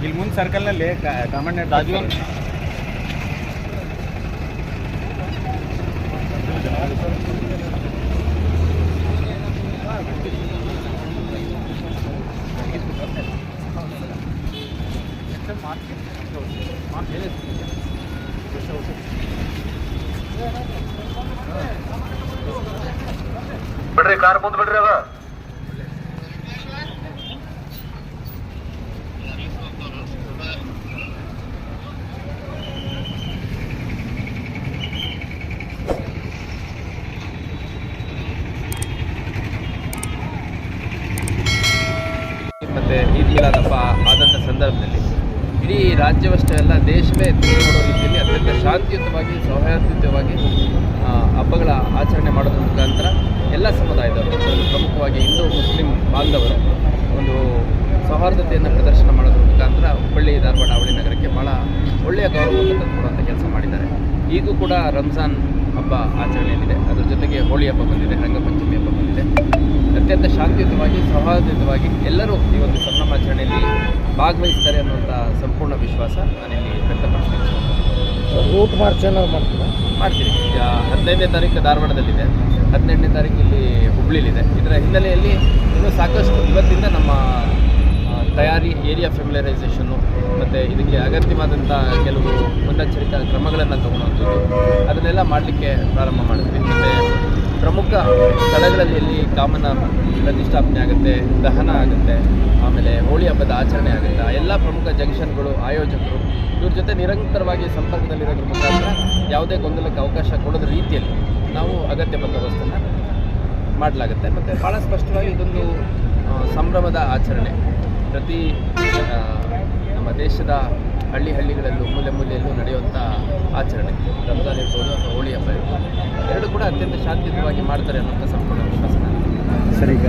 ಇಲ್ಲಿ ಮುಂದೆ ಸರ್ಕಲ್ನಲ್ಲಿ ಕಾಮಣ್ಣ ರಾಜು ಬಿಡ್ರಿ ಕಾರ್ ಮುಂದೆ ಬಿಡ್ರಿ ಅದ ಮತ್ತು ಈದ್ ಮಿಲಾದ್ ಹಬ್ಬ ಆದಂಥ ಸಂದರ್ಭದಲ್ಲಿ ಇಡೀ ರಾಜ್ಯವಷ್ಟೇ ಅಲ್ಲ ದೇಶವೇ ನೋಡೋ ರೀತಿಯಲ್ಲಿ ಅತ್ಯಂತ ಶಾಂತಿಯುತವಾಗಿ ಸೌಹಾರ್ದಯುತವಾಗಿ ಹಬ್ಬಗಳ ಆಚರಣೆ ಮಾಡೋದ್ರ ಮುಖಾಂತರ ಎಲ್ಲ ಸಮುದಾಯದವರು ಪ್ರಮುಖವಾಗಿ ಹಿಂದೂ ಮುಸ್ಲಿಂ ಬಾಂಧವರು ಒಂದು ಸೌಹಾರ್ದತೆಯನ್ನು ಪ್ರದರ್ಶನ ಮಾಡೋದ್ರ ಮುಖಾಂತರ ಹುಬ್ಬಳ್ಳಿ ಧಾರವಾಡ ಅವಳಿ ನಗರಕ್ಕೆ ಭಾಳ ಒಳ್ಳೆಯ ಗೌರವವನ್ನು ತಂದುಕೊಡುವಂಥ ಕೆಲಸ ಮಾಡಿದ್ದಾರೆ. ಈಗೂ ಕೂಡ ರಂಜಾನ್ ಹಬ್ಬ ಆಚರಣೆಯಲ್ಲಿದೆ, ಅದರ ಜೊತೆಗೆ ಹೋಳಿ ಹಬ್ಬ ಬಂದಿದೆ, ರಂಗಪಂಚಮಿ ಹಬ್ಬ ಬಂದಿದೆ. ಅತ್ಯಂತ ಶಾಂತಿಯುತವಾಗಿ ಸೌಹಾರ್ದಯುತವಾಗಿ ಎಲ್ಲರೂ ಈ ಒಂದು ಸಂಭ್ರಮಾಚರಣೆಯಲ್ಲಿ ಭಾಗವಹಿಸ್ತಾರೆ ಅನ್ನುವಂಥ ಸಂಪೂರ್ಣ ವಿಶ್ವಾಸ ನಾನಿಲ್ಲಿ ವ್ಯಕ್ತಪಡಿಸ್ತೀನಿ. ರೂಟ್ ಮಾರ್ಚ್ ಏನಾದ್ರು ಮಾಡ್ತೀನಿ. ಈಗ 15ನೇ ತಾರೀಕು ಧಾರವಾಡದಲ್ಲಿದೆ, 18ನೇ ತಾರೀಕು ಇಲ್ಲಿ ಹುಬ್ಳಿಲಿದೆ. ಇದರ ಹಿನ್ನೆಲೆಯಲ್ಲಿ ಇನ್ನೂ ಸಾಕಷ್ಟು ಇವತ್ತಿಂದ ನಮ್ಮ ತಯಾರಿ, ಏರಿಯಾ ಫೆಮಿಲರೈಸೇಷನ್ನು ಮತ್ತು ಇದಕ್ಕೆ ಅಗತ್ಯವಾದಂಥ ಕೆಲವು ಮುನ್ನೆಚ್ಚರಿಕಾ ಕ್ರಮಗಳನ್ನು ತಗೊಳ್ಳುವಂಥದ್ದು ಅದನ್ನೆಲ್ಲ ಮಾಡಲಿಕ್ಕೆ ಪ್ರಾರಂಭ ಮಾಡಿದ್ವಿ. ಮತ್ತು ಪ್ರಮುಖ ಸ್ಥಳಗಳಲ್ಲಿ ಎಲ್ಲಿ ಕಾಮನ ಪ್ರತಿಷ್ಠಾಪನೆ ಆಗುತ್ತೆ, ದಹನ ಆಗುತ್ತೆ, ಆಮೇಲೆ ಹೋಳಿ ಹಬ್ಬದ ಆಚರಣೆ ಆಗುತ್ತೆ, ಆ ಎಲ್ಲ ಪ್ರಮುಖ ಜಂಕ್ಷನ್ಗಳು, ಆಯೋಜಕರು ಇವ್ರ ಜೊತೆ ನಿರಂತರವಾಗಿ ಸಂಪರ್ಕದಲ್ಲಿರೋದ್ರ ಮುಖಾಂತರ ಯಾವುದೇ ಗೊಂದಲಕ್ಕೆ ಅವಕಾಶ ಕೊಡೋದ್ರ ರೀತಿಯಲ್ಲಿ ನಾವು ಅಗತ್ಯ ಬಂದೋಬಸ್ತನ್ನು ಮಾಡಲಾಗುತ್ತೆ. ಮತ್ತು ಭಾಳ ಸ್ಪಷ್ಟವಾಗಿ ಇದೊಂದು ಸಂಭ್ರಮದ ಆಚರಣೆ. ಪ್ರತಿ ನಮ್ಮ ದೇಶದ ಹಳ್ಳಿಗಳಲ್ಲೂ ಮೂಲೆ ಮೂಲೆಯಲ್ಲೂ ನಡೆಯುವಂಥ ಆಚರಣೆ, ರಂಜಾನ್ ಇರ್ಬೋದು ಅಥವಾ ಹೋಳಿ ಹಬ್ಬ ಇರ್ಬೋದು, ಎರಡು ಕೂಡ ಅತ್ಯಂತ ಶಾಂತಿಯುತವಾಗಿ ಮಾಡ್ತಾರೆ ಅನ್ನೋಂಥ ಸಂಪೂರ್ಣ ವಿಶ್ವಾಸ. ಸರಿ, ಈಗ